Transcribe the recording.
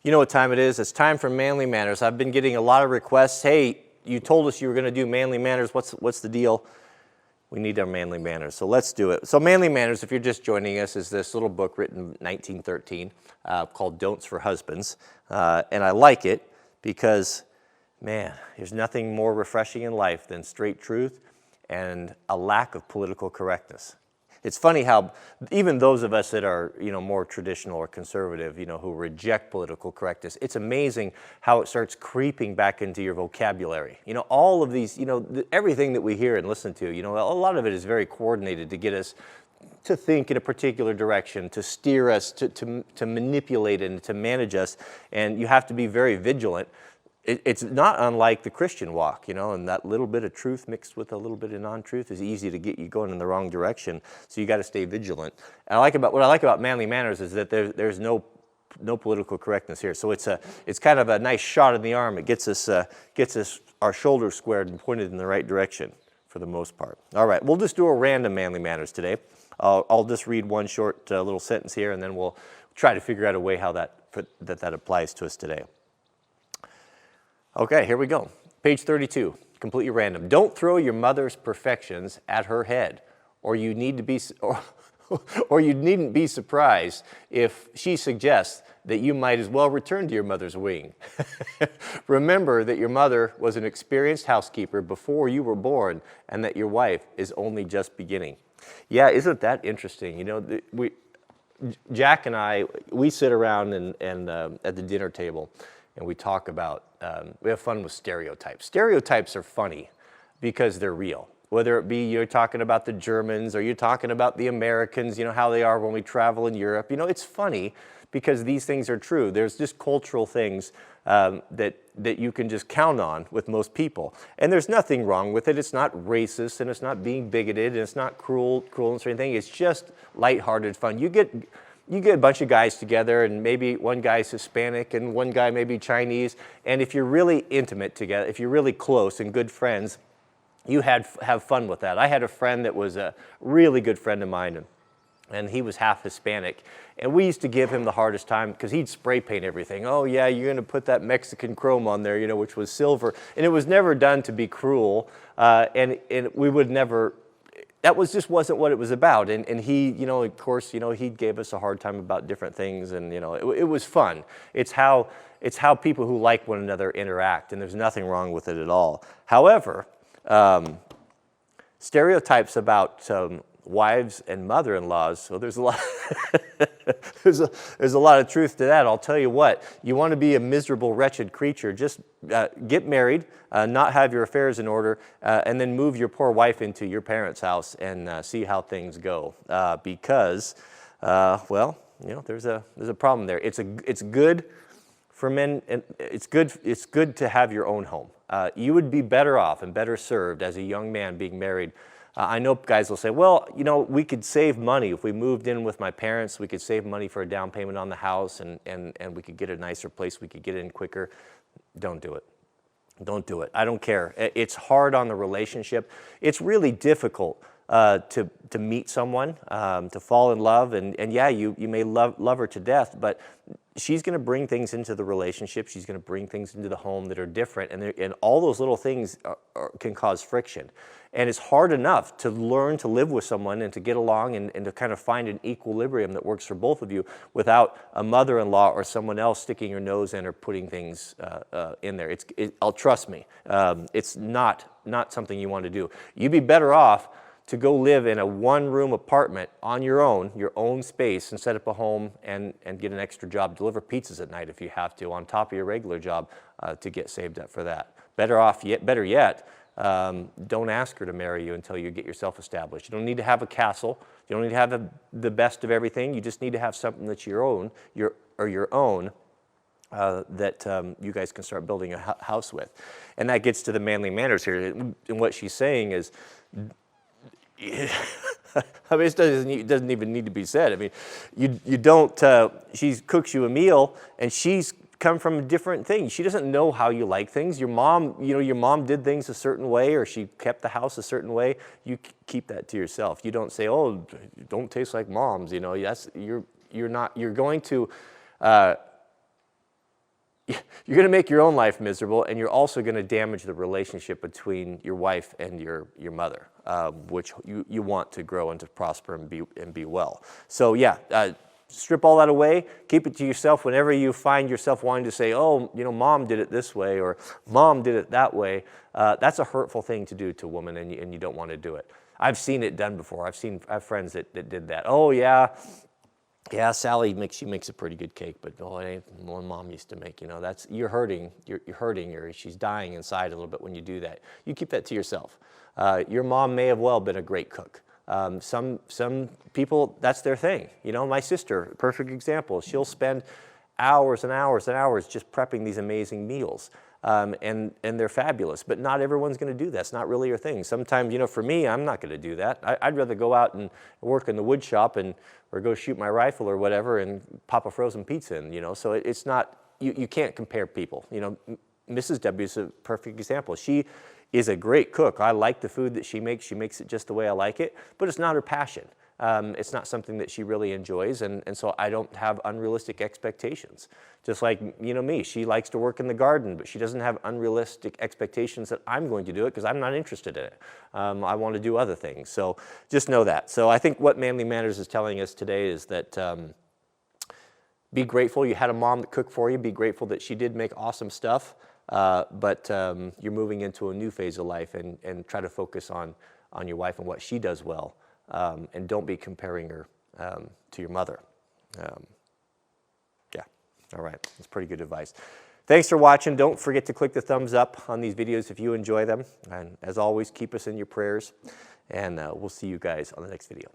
You know what time it is? It's time for Manly Manners. I've been getting a lot of requests. Hey, you told us you were going to do Manly Manners. What's the deal? We need our Manly Manners, so let's do it. So Manly Manners, if you're just joining us, is this little book written in 1913 called Don'ts for Husbands. And I like it because, man, there's nothing more refreshing in life than straight truth and a lack of political correctness. It's funny how even those of us that are, more traditional or conservative, who reject political correctness, it's amazing how it starts creeping back into your vocabulary. All of these, everything that we hear and listen to, a lot of it is very coordinated to get us to think in a particular direction, to steer us, to manipulate and to manage us, and you have to be very vigilant. It's not unlike the Christian walk, and that little bit of truth mixed with a little bit of non-truth is easy to get you going in the wrong direction. So you got to stay vigilant. And what I like about Manly Manners is that there's no political correctness here. So it's kind of a nice shot in the arm. It gets us our shoulders squared and pointed in the right direction for the most part. All right, we'll just do a random Manly Manners today. I'll just read one short little sentence here, and then we'll try to figure out a way how that applies to us today. Okay, here we go. Page 32, completely random. Don't throw your mother's perfections at her head, or you needn't be surprised if she suggests that you might as well return to your mother's wing. Remember that your mother was an experienced housekeeper before you were born, and that your wife is only just beginning. Yeah, isn't that interesting? Jack and I, we sit around and at the dinner table, and we talk about, we have fun with stereotypes. Stereotypes are funny because they're real. Whether it be you're talking about the Germans or you're talking about the Americans, how they are when we travel in Europe. It's funny because these things are true. There's just cultural things that you can just count on with most people. And there's nothing wrong with it. It's not racist, and it's not being bigoted, and it's not cruel or anything. It's just lighthearted fun. You get a bunch of guys together, and maybe one guy's Hispanic and one guy may be Chinese, and if you're really intimate together, if you're really close and good friends, you have fun with that. I had a friend that was a really good friend of mine, and he was half Hispanic, and we used to give him the hardest time because he'd spray paint everything. Oh yeah, you're going to put that Mexican chrome on there, which was silver, and it was never done to be cruel, and we would never. That just wasn't what it was about, and he, of course, he gave us a hard time about different things, and it was fun. It's how people who like one another interact, and there's nothing wrong with it at all. However, stereotypes about wives and mother-in-laws, so there's a lot there's a lot of truth to that. I'll tell you what, you want to be a miserable, wretched creature, just get married, not have your affairs in order, and then move your poor wife into your parents' house and see how things go. Because, there's a problem there. It's good for men, and it's good to have your own home. You would be better off and better served as a young man being married. I know guys will say, well, we could save money. If we moved in with my parents, we could save money for a down payment on the house, and we could get a nicer place, we could get in quicker. Don't do it. Don't do it. I don't care. It's hard on the relationship. It's really difficult to meet someone, to fall in love, and yeah, you may love her to death, but she's going to bring things into the relationship. She's going to bring things into the home that are different, and all those little things can cause friction. And it's hard enough to learn to live with someone and to get along and to kind of find an equilibrium that works for both of you without a mother-in-law or someone else sticking your nose in or putting things in there. Trust me, it's not something you want to do. You'd be better off to go live in a one-room apartment on your own space, and set up a home and get an extra job, deliver pizzas at night if you have to, on top of your regular job to get saved up for that. Better yet, don't ask her to marry you until you get yourself established. You don't need to have a castle. You don't need to have the best of everything. You just need to have something that's your own, that you guys can start building a house with. And that gets to the Manly Manners here. And what she's saying is, I mean, it doesn't even need to be said. I mean, you don't, she cooks you a meal, and she's come from a different thing. She doesn't know how you like things. Your mom did things a certain way, or she kept the house a certain way. You keep that to yourself. You don't say, oh, don't taste like mom's, Yes, you're going to, you're going to make your own life miserable, and you're also going to damage the relationship between your wife and your mother, which you want to grow and to prosper and be well. So yeah, strip all that away, keep it to yourself. Whenever you find yourself wanting to say, oh, you know, mom did it this way or mom did it that way, that's a hurtful thing to do to a woman, and you don't want to do it. I've seen it done before. I have friends that did that. Oh yeah, Sally makes a pretty good cake, but oh, it ain't the one mom used to make. You know, you're hurting her. She's dying inside a little bit when you do that. You keep that to yourself. Your mom may have well been a great cook. Some people, that's their thing. You know, my sister, perfect example. She'll spend hours and hours and hours just prepping these amazing meals. And they're fabulous, but not everyone's going to do that. It's not really your thing. Sometimes, you know, for me, I'm not going to do that. I'd rather go out and work in the wood shop or go shoot my rifle or whatever and pop a frozen pizza in, you know. So it's not, you can't compare people. You know, Mrs. W is a perfect example. She is a great cook. I like the food that she makes. She makes it just the way I like it, but it's not her passion. It's not something that she really enjoys, and so I don't have unrealistic expectations. Just like, you know, me, she likes to work in the garden, but she doesn't have unrealistic expectations that I'm going to do it because I'm not interested in it. I want to do other things, so just know that. So I think what Manly Manners is telling us today is that be grateful you had a mom that cooked for you. Be grateful that she did make awesome stuff, but you're moving into a new phase of life, and try to focus on your wife and what she does well. And don't be comparing her to your mother. Yeah, all right, that's pretty good advice. Thanks for watching. Don't forget to click the thumbs up on these videos if you enjoy them. And as always, keep us in your prayers, and we'll see you guys on the next video.